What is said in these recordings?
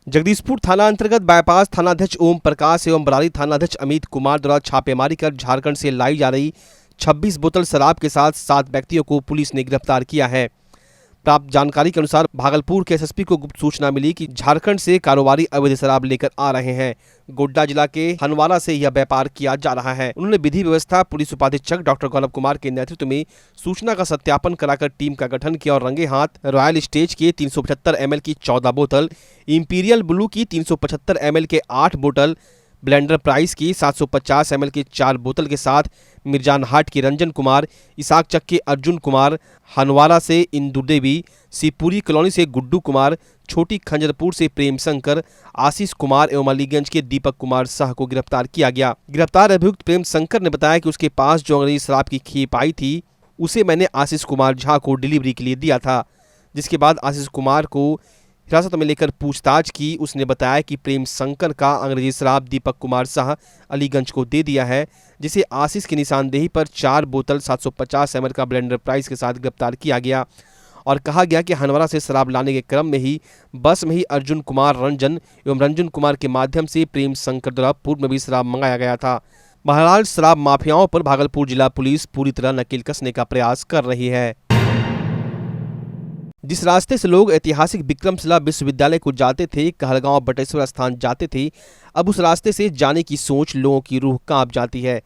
जगदीशपुर थाना अंतर्गत बाईपास थानाध्यक्ष ओम प्रकाश एवं बरारी थानाध्यक्ष अमित कुमार द्वारा छापेमारी कर झारखंड से लाई जा रही 26 बोतल शराब के साथ 7 व्यक्तियों को पुलिस ने गिरफ्तार किया है। प्राप्त जानकारी के अनुसार भागलपुर के एसएसपी को गुप्त सूचना मिली कि झारखंड से कारोबारी अवैध शराब लेकर आ रहे हैं। गोड्डा जिला के हनवारा से यह व्यापार किया जा रहा है। उन्होंने विधि व्यवस्था पुलिस उपाधीक्षक डॉक्टर गौरव कुमार के नेतृत्व में सूचना का सत्यापन कराकर टीम का गठन किया और रंगे हाथ रॉयल स्टेज के 375 ml की 14 बोतल, इंपीरियल ब्लू की 375 ml के 8 बोतल, ब्लेंडर प्राइस की 750 ml की 4 बोतल के साथ मिर्जान हाट के रंजन कुमार, इसाक चक के अर्जुन कुमार, हनवारा से इंदु देवी, शिवपुरी कॉलोनी से गुड्डू कुमार, छोटी खंजरपुर से प्रेम शंकर, आशीष कुमार एवं अलीगंज के दीपक कुमार शाह को गिरफ्तार किया गया। गिरफ्तार अभियुक्त प्रेम शंकर ने बताया कि उसके पास जो अंग्रेजी शराब की खेप आई थी उसे मैंने आशीष कुमार झा को डिलीवरी के लिए दिया था। जिसके बाद आशीष कुमार को हिरासत में लेकर पूछताछ की। उसने बताया कि प्रेम शंकर का अंग्रेजी शराब दीपक कुमार शाह अलीगंज को दे दिया है, जिसे आशीष की निशानदेही पर 4 बोतल 750 ml का ब्लेंडर प्राइस के साथ गिरफ्तार किया गया और कहा गया कि हनवारा से शराब लाने के क्रम में ही बस में ही अर्जुन कुमार रंजन एवं रंजन कुमार के माध्यम से प्रेम शंकर द्वारा पूर्व में भी शराब मंगाया गया था। बहरहाल शराब माफियाओं पर भागलपुर जिला पुलिस पूरी तरह नकेल कसने का प्रयास कर रही है। जिस रास्ते से लोग ऐतिहासिक विक्रमशिला विश्वविद्यालय को जाते थे, कहलगांव बटेश्वर स्थान जाते थे, अब उस रास्ते से जाने की सोच लोगों की रूह कांप जाती है।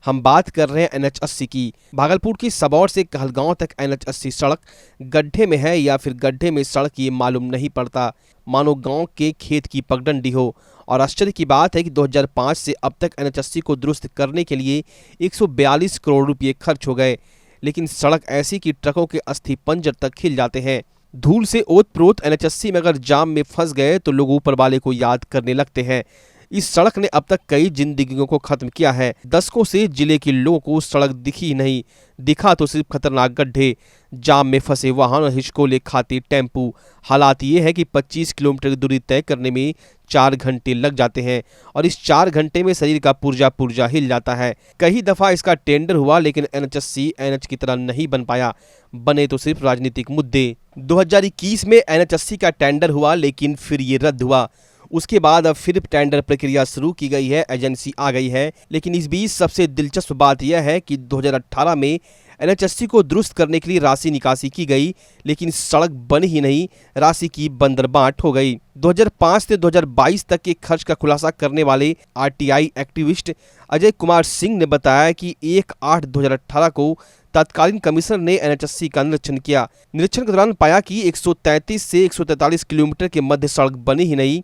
हम बात कर रहे हैं NH80 की। भागलपुर की सबौर से कहलगांव तक NH80 सड़क गड्ढे में है या फिर गड्ढे में सड़क, ये मालूम नहीं पड़ता, मानो गांव के खेत की पगडंडी हो। और आश्चर्य की बात है कि 2005 से अब तक NH80 को दुरुस्त करने के लिए 142 करोड़ रुपये खर्च हो गए, लेकिन सड़क ऐसी कि ट्रकों के अस्थि पंजर तक खिल जाते हैं। धूल से ओत-प्रोत NH80 में अगर जाम में फंस गए तो लोग ऊपर वाले को याद करने लगते हैं। इस सड़क ने अब तक कई जिंदगियों को खत्म किया है। दशकों से जिले के लोगों को सड़क दिखी ही नहीं, दिखा तो सिर्फ खतरनाक गड्ढे, जाम में फंसे वाहन और हिचकोले खाते टेम्पू। हालात ये है कि 25 किलोमीटर की दूरी तय करने में 4 घंटे लग जाते हैं और इस 4 घंटे में शरीर का पुर्जा हिल जाता है। कई दफा इसका टेंडर हुआ, लेकिन NH80 NH की तरह नहीं बन पाया, बने तो सिर्फ राजनीतिक मुद्दे। 2021 में NH80 का टेंडर हुआ, लेकिन फिर ये रद्द हुआ। उसके बाद अब फिर टेंडर प्रक्रिया शुरू की गई है, एजेंसी आ गई है। लेकिन इस बीच सबसे दिलचस्प बात यह है कि 2018 में NH80 को दुरुस्त करने के लिए राशि निकासी की गई, लेकिन सड़क बनी ही नहीं, राशि की बंदरबाट हो गई। 2005 से 2022 तक के खर्च का खुलासा करने वाले RTI एक्टिविस्ट अजय कुमार सिंह ने बताया कि 1/8/2018 को तत्कालीन कमिश्नर ने NH80 का निरीक्षण किया। निरीक्षण के दौरान पाया कि 133 से 143 किलोमीटर के मध्य सड़क बनी ही नहीं,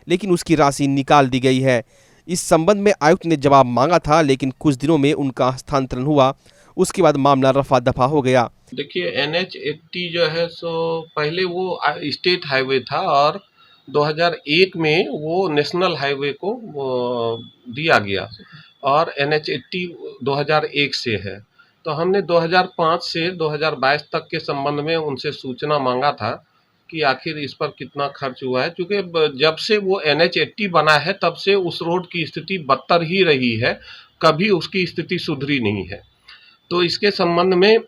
लेकिन उसकी राशि निकाल दी गई है। इस संबंध में आयुक्त ने जवाब मांगा था, लेकिन कुछ दिनों में उनका हस्तांतरण हुआ। उसके बाद मामला रफा दफा हो गया। देखिए, NH80 जो है सो पहले वो स्टेट हाईवे था और 2001 में वो नेशनल हाईवे को दिया गया और NH80 2001 से है। तो हमने 2005 से 2022 तक के संबंध में उनसे सूचना मांगा था कि आखिर इस पर कितना खर्च हुआ है, क्योंकि जब से वो NH80 बना है तब से उस रोड की स्थिति बदतर ही रही है, कभी उसकी स्थिति सुधरी नहीं है। तो इसके संबंध में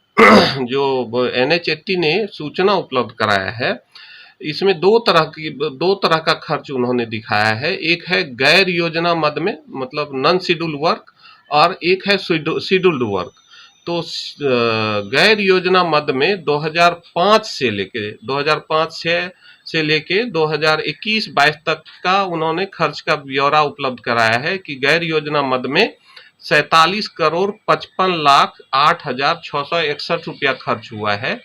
जो NH80 ने सूचना उपलब्ध कराया है, इसमें दो तरह का खर्च उन्होंने दिखाया है। एक है गैर योजना मद में, मतलब नॉन शेड्यूल्ड वर्क, और एक है शेड्यूल्ड वर्क। तो गैर योजना मद में 2005 से लेके 2021-22 तक का उन्होंने खर्च का ब्यौरा उपलब्ध कराया है कि गैर योजना मद में 47,55,08,661 रुपया खर्च हुआ है।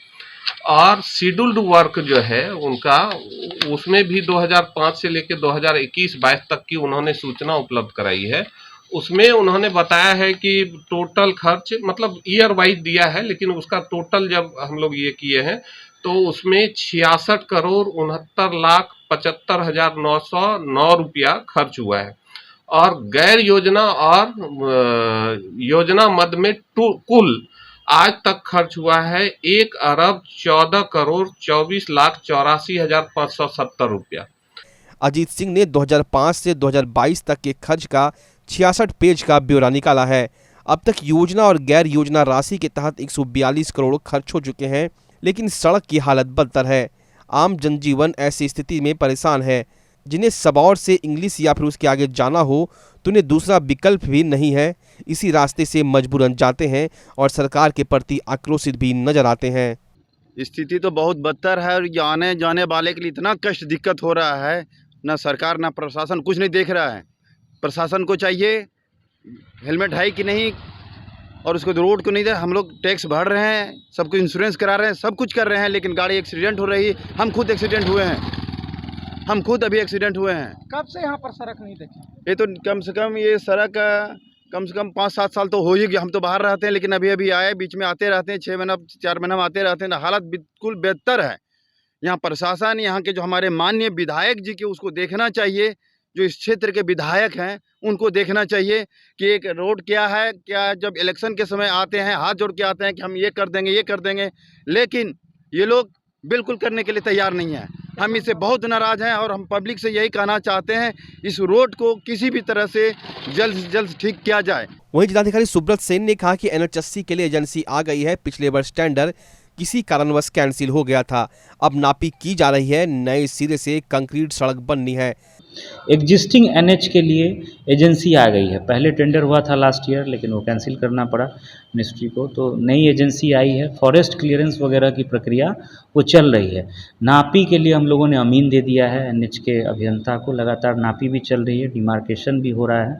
और शेड्यूल्ड वर्क जो है उनका, उसमें भी 2005 से लेकर 2021-22 तक की उन्होंने सूचना उपलब्ध कराई है। उसमें उन्होंने बताया है कि टोटल खर्च, मतलब ईयर वाइज दिया है, लेकिन उसका टोटल जब हम लोग ये किए हैं तो उसमें 66,69,75,909 रुपया खर्च हुआ है। और गैर योजना और योजना मद में कुल आज तक खर्च हुआ है 1,14,24,84,570 रुपया। अजीत सिंह ने 2005 से 2022 तक के खर्च का 66 पेज का ब्यौरा निकाला है। अब तक योजना और गैर योजना राशि के तहत 142 करोड़ खर्च हो चुके हैं, लेकिन सड़क की हालत बदतर है। आम जनजीवन ऐसी स्थिति में परेशान है। जिन्हें सबौर से इंग्लिश या फिर उसके आगे जाना हो तो उन्हें दूसरा विकल्प भी नहीं है। इसी रास्ते से मजबूरन जाते हैं और सरकार के प्रति आक्रोशित भी नजर आते हैं। स्थिति तो बहुत बदतर है और आने जाने वाले के लिए इतना कष्ट दिक्कत हो रहा है, ना सरकार ना प्रशासन कुछ नहीं देख रहा है। प्रशासन को चाहिए हेलमेट है कि नहीं, और उसको रोड को नहीं दे। हम लोग टैक्स भर रहे हैं, सबको इंश्योरेंस करा रहे हैं, सब कुछ कर रहे हैं, लेकिन गाड़ी एक्सीडेंट हो रही है। हम खुद एक्सीडेंट हुए हैं, हम खुद अभी एक्सीडेंट हुए हैं। कब से यहाँ पर सड़क नहीं देखी? ये तो कम से कम ये सड़क कम से कम 5-7 साल तो हो ही गया। हम तो बाहर रहते हैं, लेकिन अभी आए, बीच में आते रहते हैं, 6 महीना 4 महीना में आते रहते हैं। हालत बिल्कुल बेहतर है। यहाँ प्रशासन, यहाँ के जो हमारे माननीय विधायक जी के, उसको देखना चाहिए। जो इस क्षेत्र के विधायक हैं उनको देखना चाहिए कि एक रोड क्या है, क्या जब इलेक्शन के समय आते हैं हाथ जोड़ के आते हैं कि हम ये कर देंगे, ये कर देंगे, लेकिन ये लोग बिल्कुल करने के लिए तैयार नहीं है। हम इससे बहुत नाराज़ हैं और हम पब्लिक से यही कहना चाहते हैं, इस रोड को किसी भी तरह से जल्द से जल्द ठीक किया जाए। वहीं जिलाधिकारी सुब्रत सेन ने कहा कि NH80 के लिए एजेंसी आ गई है। पिछले वर्ष टेंडर किसी कारणवश कैंसिल हो गया था, अब नापी की जा रही है, नए सिरे से कंक्रीट सड़क बननी है। एग्जिस्टिंग NH के लिए एजेंसी आ गई है। पहले टेंडर हुआ था लास्ट ईयर, लेकिन वो कैंसिल करना पड़ा मिनिस्ट्री को, तो नई एजेंसी आई है। फॉरेस्ट क्लियरेंस वगैरह की प्रक्रिया वो चल रही है। नापी के लिए हम लोगों ने अमीन दे दिया है NH के अभियंता को, लगातार नापी भी चल रही है, डिमार्केशन भी हो रहा है।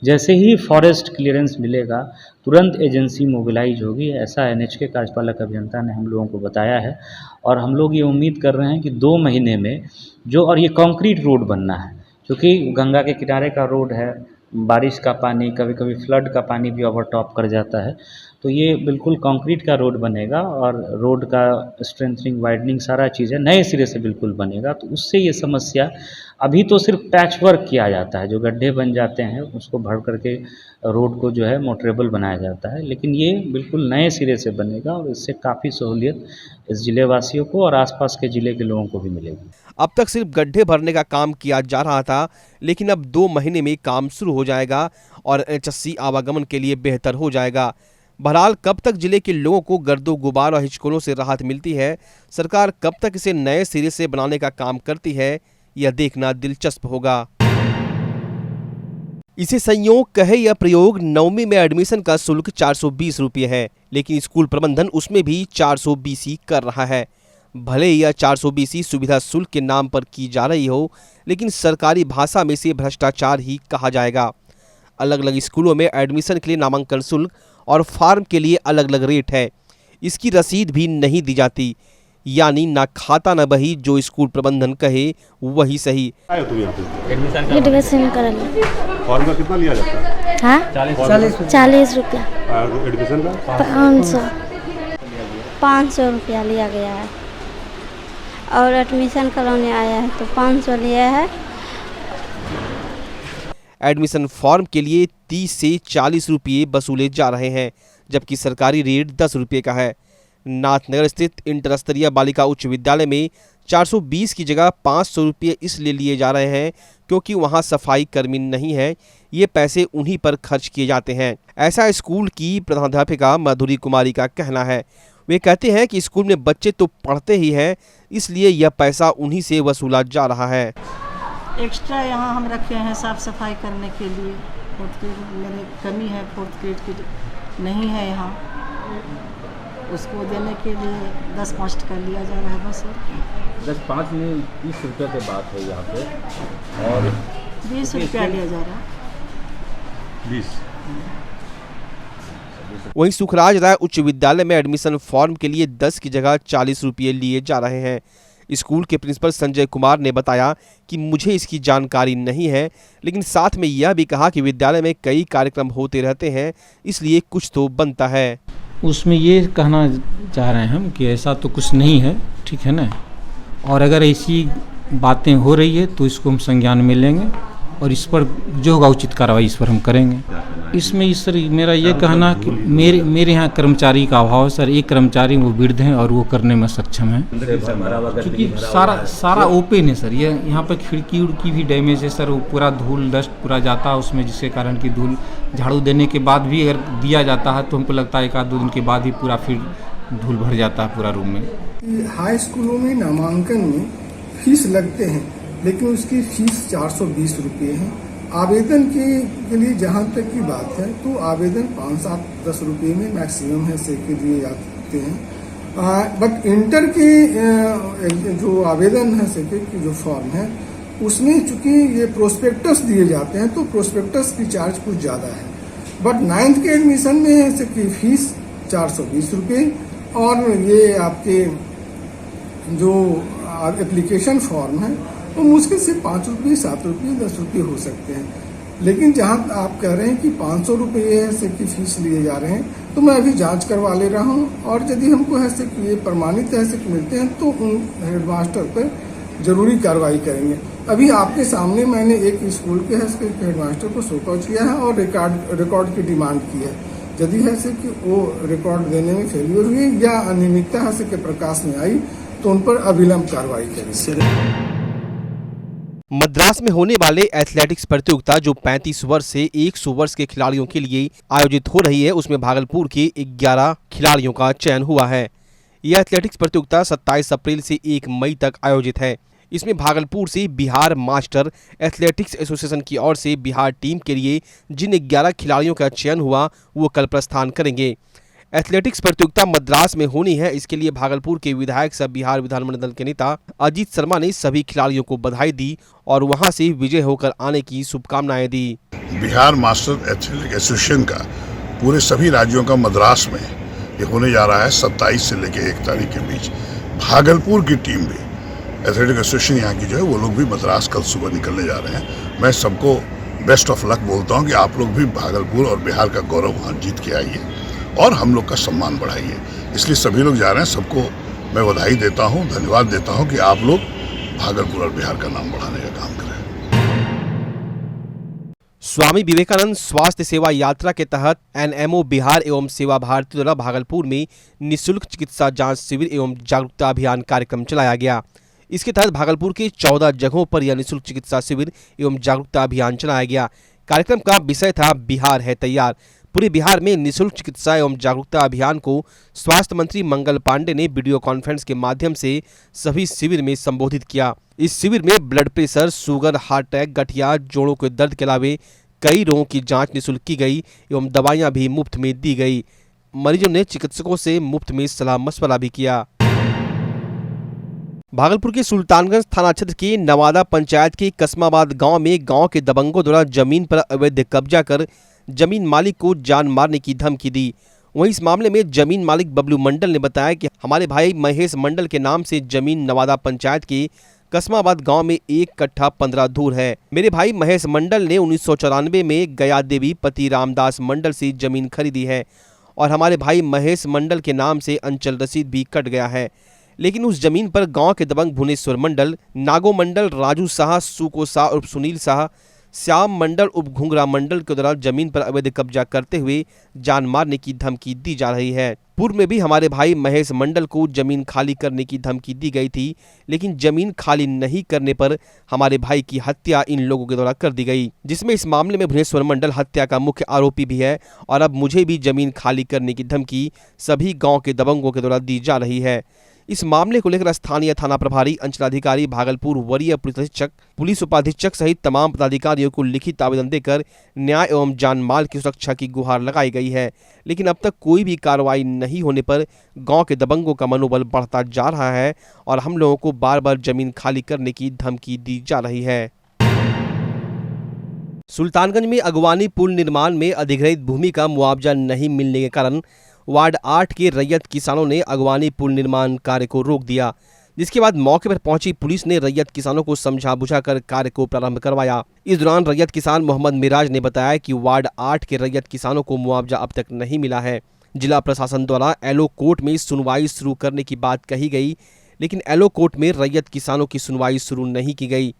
जैसे ही फॉरेस्ट क्लियरेंस मिलेगा तुरंत एजेंसी मोबिलाइज होगी, ऐसा NH के कार्यपालक अभियंता ने हम लोगों को बताया है। और हम लोग ये उम्मीद कर रहे हैं कि 2 महीने में जो, और ये कंक्रीट रोड बनना है, क्योंकि गंगा के किनारे का रोड है, बारिश का पानी, कभी कभी फ्लड का पानी भी ओवरटॉप कर जाता है, तो ये बिल्कुल कंक्रीट का रोड बनेगा और रोड का स्ट्रेंथनिंग, वाइडनिंग, सारा चीज़ें नए सिरे से बिल्कुल बनेगा। तो उससे ये समस्या, अभी तो सिर्फ पैच वर्क किया जाता है, जो गड्ढे बन जाते हैं उसको भर करके रोड को जो है मोटरेबल बनाया जाता है, लेकिन ये बिल्कुल नए सिरे से बनेगा और इससे काफ़ी सहूलियत इस ज़िले वासियों को और आसपास के ज़िले के लोगों को भी मिलेगी। अब तक सिर्फ गड्ढे भरने का काम किया जा रहा था, लेकिन अब 2 महीने में काम शुरू हो जाएगा और NH80 आवागमन के लिए बेहतर हो जाएगा। बहरहाल कब तक जिले के लोगों को गर्दो गुबार और हिचकोलों से राहत मिलती है, सरकार कब तक इसे नए सिरे से बनाने का काम करती है, यह देखना दिलचस्प होगा। इसे संयोग कहे या प्रयोग, 9वीं में एडमिशन का शुल्क 420 रुपये है, लेकिन स्कूल प्रबंधन उसमें भी 420 ही कर रहा है। भले ही यह 420 सुविधा शुल्क के नाम पर की जा रही हो, लेकिन सरकारी भाषा में इसे भ्रष्टाचार ही कहा जाएगा। अलग अलग स्कूलों में एडमिशन के लिए नामांकन शुल्क और फॉर्म के लिए अलग अलग रेट है। इसकी रसीद भी नहीं दी जाती, यानी ना खाता न बही, जो स्कूल प्रबंधन कहे वही सही। एडमिशन करल फॉर्म का कितना लिया जाता है? हाँ 40 रुपया। एडमिशन का 500 रुपया लिया गया है, और एडमिशन कराने आया है तो 500 लिया है। एडमिशन फॉर्म के लिए 30 से 40 रुपये वसूले जा रहे हैं, जबकि सरकारी रेट 10 रुपये का है। नाथनगर स्थित इंटर स्तरीय बालिका उच्च विद्यालय में 420 की जगह 500 रुपये इसलिए लिए जा रहे हैं क्योंकि वहां सफाई कर्मी नहीं है, ये पैसे उन्हीं पर खर्च किए जाते हैं। ऐसा स्कूल की प्रधानाध्यापिका माधुरी कुमारी का कहना है। वे कहते हैं कि स्कूल में बच्चे तो पढ़ते ही हैं, इसलिए यह पैसा उन्हीं से वसूला जा रहा है। एक्स्ट्रा यहाँ हम रखे हैं साफ सफाई करने के लिए। 4th ग्रेड मेरे कमी है, 4th ग्रेड की नहीं है यहाँ, उसको देने के लिए 10-5 का लिया जा रहा है बस। 10-5 में 20 रुपये की बात है यहाँ पे, और 20 रुपया लिया जा रहा है। 20। वहीं सुखराज राय उच्च विद्यालय में एडमिशन फॉर्म के लिए 10 की जगह 40 रुपये लिए जा रहे हैं। स्कूल के प्रिंसिपल संजय कुमार ने बताया कि मुझे इसकी जानकारी नहीं है, लेकिन साथ में यह भी कहा कि विद्यालय में कई कार्यक्रम होते रहते हैं, इसलिए कुछ तो बनता है। उसमें ये कहना चाह रहे हैं हम कि ऐसा तो कुछ नहीं है, ठीक है ना, और अगर ऐसी बातें हो रही है तो इसको हम संज्ञान में लेंगे और इस पर जो होगा उचित कार्रवाई इस पर हम करेंगे। इसमें सर मेरा ये कहना कि मेरे यहाँ कर्मचारी का अभाव है सर। एक कर्मचारी वो वृद्ध हैं और वो करने में सक्षम है, क्योंकि सारा ओपन है सर। ये यहाँ पर खिड़की उड़की भी डैमेज है सर, वो पूरा धूल डस्ट पूरा जाता है उसमें, जिसके कारण की धूल झाड़ू देने के बाद भी अगर दिया जाता है तो हमको लगता है 1-2 दिन के बाद ही पूरा फिर धूल भर जाता है पूरा रूम में। हाई स्कूलों में नामांकन में फीस लगते हैं, लेकिन उसकी फीस 420 रुपये है। आवेदन के लिए जहाँ तक की बात है तो आवेदन 5-7-10 रुपये में मैक्सिमम है से के लिए आते हैं। बट इंटर के जो आवेदन है से की जो फॉर्म है उसमें चूंकि ये प्रोस्पेक्टस दिए जाते हैं तो प्रोस्पेक्टस की चार्ज कुछ ज़्यादा है। बट 9th के एडमिशन में ऐसे की फीस 420 रुपये और ये आपके जो एप्लीकेशन फॉर्म है वो मुश्किल से 5 रुपये, 7 रुपये, 10 रुपये हो सकते हैं। लेकिन जहाँ आप कह रहे हैं कि 500 रुपये ऐसे की फीस लिए जा रहे हैं तो मैं अभी जांच करवा ले रहा हूँ और यदि हमको ऐसे ये प्रमाणित ऐसे मिलते हैं तो उन हेडमास्टर पर जरूरी कार्रवाई करेंगे। अभी आपके सामने मैंने एक स्कूल के हेडमास्टर को शोकॉज किया है और रिकॉर्ड की डिमांड की है। यदि है से कि वो रिकॉर्ड देने में फेलियर हुए या अनियमितता है से के प्रकाश में आई तो उन पर अविलंब कार्रवाई करेंगे। मद्रास में होने वाले एथलेटिक्स प्रतियोगिता जो 35 वर्ष से 100 वर्ष के खिलाड़ियों के लिए आयोजित हो रही है उसमें भागलपुर के 11 खिलाड़ियों का चयन हुआ है। यह एथलेटिक्स प्रतियोगिता 27 अप्रैल से 1 मई तक आयोजित है। इसमें भागलपुर से बिहार मास्टर एथलेटिक्स एसोसिएशन की ओर से बिहार टीम के लिए जिन 11 खिलाड़ियों का चयन हुआ वो कल प्रस्थान करेंगे। एथलेटिक्स प्रतियोगिता मद्रास में होनी है, इसके लिए भागलपुर के विधायक सह बिहार विधानमंडल दल के नेता अजीत शर्मा ने सभी खिलाड़ियों को बधाई दी और वहां से विजय होकर आने की शुभकामनाएं दी। बिहार मास्टर एथलेटिक्स एसोसिएशन का पूरे सभी राज्यों का मद्रास में ये होने जा रहा है 27 से लेकर 1 तारीख के बीच। भागलपुर की टीम भी एथलेटिक एसोसिएशन यहाँ की जो है वो लोग भी मद्रास कल सुबह निकलने जा रहे हैं। मैं सबको बेस्ट ऑफ लक बोलता हूँ कि आप लोग भी भागलपुर और बिहार का गौरव वहाँ जीत के आइए और हम लोग का सम्मान बढ़ाइए। इसलिए सभी लोग जा रहे हैं, सबको मैं बधाई देता हूँ, धन्यवाद देता हूँ कि आप लोग भागलपुर और बिहार का नाम बढ़ाने का काम करें। स्वामी विवेकानंद स्वास्थ्य सेवा यात्रा के तहत एनएमओ बिहार एवं सेवा भारती द्वारा भागलपुर में निःशुल्क चिकित्सा जांच शिविर एवं जागरूकता अभियान कार्यक्रम चलाया गया। इसके तहत भागलपुर के 14 जगहों पर यह निःशुल्क चिकित्सा शिविर एवं जागरूकता अभियान चलाया गया। कार्यक्रम का विषय था बिहार है तैयार। पूरे बिहार में निःशुल्क चिकित्सा एवं जागरूकता अभियान को स्वास्थ्य मंत्री मंगल पांडे ने वीडियो कॉन्फ्रेंस के माध्यम से सभी शिविर में संबोधित किया। इस शिविर में blood pressure, sugar, heart attack, गठिया, जोड़ों के दर्द के अलावे कई रोगों की जांच निःशुल्क की गई एवं दवाइयां भी मुफ्त में दी गई। मरीजों ने चिकित्सकों से मुफ्त में सलाह मशवरा भी किया। भागलपुर के सुल्तानगंज थाना क्षेत्र के नवादा पंचायत के कस्माबाद गांव में गांव के दबंगों द्वारा जमीन पर अवैध कब्जा कर जमीन मालिक को जान मारने की धमकी दी। वहीं इस मामले में जमीन मालिक बबलू मंडल ने बताया कि हमारे भाई महेश मंडल के नाम से जमीन नवादा पंचायत के कस्माबाद गांव में 1 कट्ठा 15 धूर है। मेरे भाई महेश मंडल ने 1994 में गया देवी पति रामदास मंडल से जमीन खरीदी है और हमारे भाई महेश मंडल के नाम से अंचल रसीद भी कट गया है। लेकिन उस जमीन पर गांव के दबंग भुवनेश्वर मंडल, नागो मंडल, राजू शाह, सुको शाह उर्फ सुनील शाह, श्याम मंडल उप घुंगरा मंडल के द्वारा जमीन पर अवैध कब्जा करते हुए जान मारने की धमकी दी जा रही है। पूर्व में भी हमारे भाई महेश मंडल को जमीन खाली करने की धमकी दी गई थी, लेकिन जमीन खाली नहीं करने पर हमारे भाई की हत्या इन लोगों के द्वारा कर दी गई, जिसमें इस मामले में भुवनेश्वर मंडल हत्या का मुख्य आरोपी भी है और अब मुझे भी जमीन खाली करने की धमकी सभी गाँव के दबंगों के द्वारा दी जा रही है। इस मामले को लेकर स्थानीय थाना प्रभारी, अंचलाधिकारी भागलपुर, वरीय पुलिस अधीक्षक, पुलिस उपाधीक्षक सहित तमाम पदाधिकारियों को लिखित आवेदन देकर न्याय एवं जान माल की सुरक्षा की गुहार लगाई गई है। लेकिन अब तक कोई भी कार्रवाई नहीं होने पर गांव के दबंगों का मनोबल बढ़ता जा रहा है और हम लोगों को बार बार जमीन खाली करने की धमकी दी जा रही है। सुल्तानगंज में अगवानी पुल निर्माण में अधिग्रहित भूमि का मुआवजा नहीं मिलने के कारण वार्ड 8 के रैयत किसानों ने अगवानी पुल निर्माण कार्य को रोक दिया, जिसके बाद मौके पर पहुंची पुलिस ने रैयत किसानों को समझा बुझाकर कार्य को प्रारंभ करवाया। इस दौरान रैयत किसान मोहम्मद मिराज ने बताया कि वार्ड 8 के रैयत किसानों को मुआवजा अब तक नहीं मिला है। जिला प्रशासन द्वारा एलो कोर्ट में सुनवाई शुरू करने की बात कही गई, लेकिन एलो कोर्ट में रैयत किसानों की सुनवाई शुरू नहीं की गई।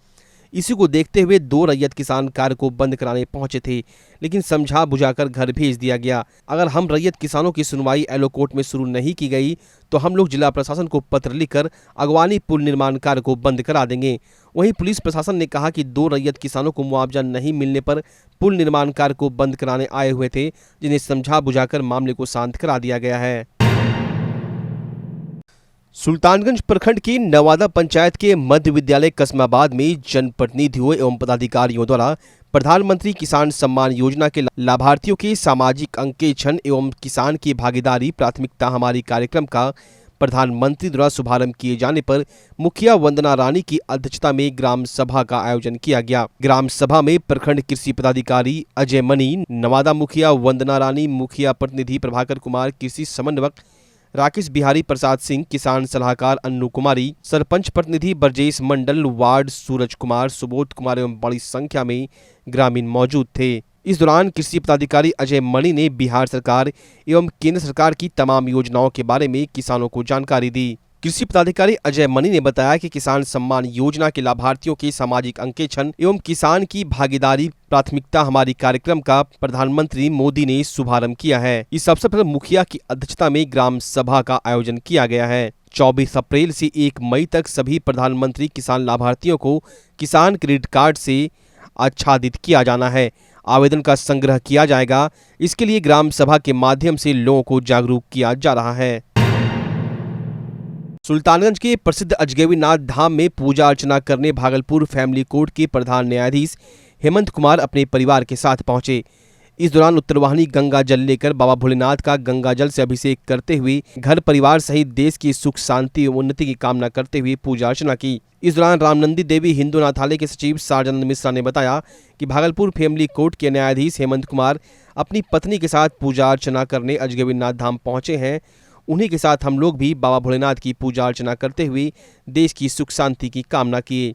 इसी को देखते हुए 2 रैयत किसान कार्य को बंद कराने पहुंचे थे, लेकिन समझा बुझाकर घर भेज दिया गया। अगर हम रैयत किसानों की सुनवाई एलो कोर्ट में शुरू नहीं की गई तो हम लोग जिला प्रशासन को पत्र लिखकर अगवानी पुल निर्माण कार्य को बंद करा देंगे। वहीं पुलिस प्रशासन ने कहा कि 2 रैयत किसानों को मुआवजा नहीं मिलने पर पुल निर्माण कार्य को बंद कराने आए हुए थे, जिन्हें समझा बुझाकर मामले को शांत करा दिया गया है। सुल्तानगंज प्रखंड की नवादा पंचायत के मध्य विद्यालय कस्माबाद में जनप्रतिनिधियों एवं पदाधिकारियों द्वारा प्रधानमंत्री किसान सम्मान योजना के लाभार्थियों के सामाजिक अंकेक्षण एवं किसान की भागीदारी प्राथमिकता हमारी कार्यक्रम का प्रधानमंत्री द्वारा शुभारंभ किए जाने पर मुखिया वंदना रानी की अध्यक्षता में ग्राम सभा का आयोजन किया गया। ग्राम सभा में प्रखंड कृषि पदाधिकारी अजय मनी, नवादा मुखिया वंदना रानी, मुखिया प्रतिनिधि प्रभाकर कुमार, कृषि समन्वयक राकेश बिहारी प्रसाद सिंह, किसान सलाहकार अन्नू कुमारी, सरपंच प्रतिनिधि ब्रजेश मंडल, वार्ड सूरज कुमार, सुबोध कुमार एवं बड़ी संख्या में ग्रामीण मौजूद थे। इस दौरान कृषि पदाधिकारी अजय मणि ने बिहार सरकार एवं केंद्र सरकार की तमाम योजनाओं के बारे में किसानों को जानकारी दी। कृषि पदाधिकारी अजय मणि ने बताया कि किसान सम्मान योजना के लाभार्थियों के सामाजिक अंकेक्षण एवं किसान की भागीदारी प्राथमिकता हमारी कार्यक्रम का प्रधानमंत्री मोदी ने शुभारंभ किया है। इस अवसर पर मुखिया की अध्यक्षता में ग्राम सभा का आयोजन किया गया है। 24 अप्रैल से 1 मई तक सभी प्रधानमंत्री किसान लाभार्थियों को किसान क्रेडिट कार्ड से आच्छादित किया जाना है। आवेदन का संग्रह किया जाएगा। इसके लिए ग्राम सभा के माध्यम से लोगों को जागरूक किया जा रहा है। सुल्तानगंज के प्रसिद्ध अजगैबीनाथ धाम में पूजा अर्चना करने भागलपुर फैमिली कोर्ट के प्रधान न्यायाधीश हेमंत कुमार अपने परिवार के साथ पहुंचे। इस दौरान उत्तरवाहिनी गंगा जल लेकर बाबा भोलेनाथ का गंगा जल से अभिषेक करते हुए घर परिवार सहित देश की सुख शांति एवं उन्नति की कामना करते हुए पूजा अर्चना की। इस दौरान रामनंदी देवी हिंदू अनाथालय के सचिव सारजनंद मिश्रा ने बताया कि भागलपुर फैमिली कोर्ट के न्यायाधीश हेमंत कुमार अपनी पत्नी के साथ पूजा अर्चना करने अजगैबीनाथ धाम पहुंचे हैं। उन्हीं के साथ हम लोग भी बाबा भोलेनाथ की पूजा अर्चना करते हुए देश की सुख शांति की कामना किए।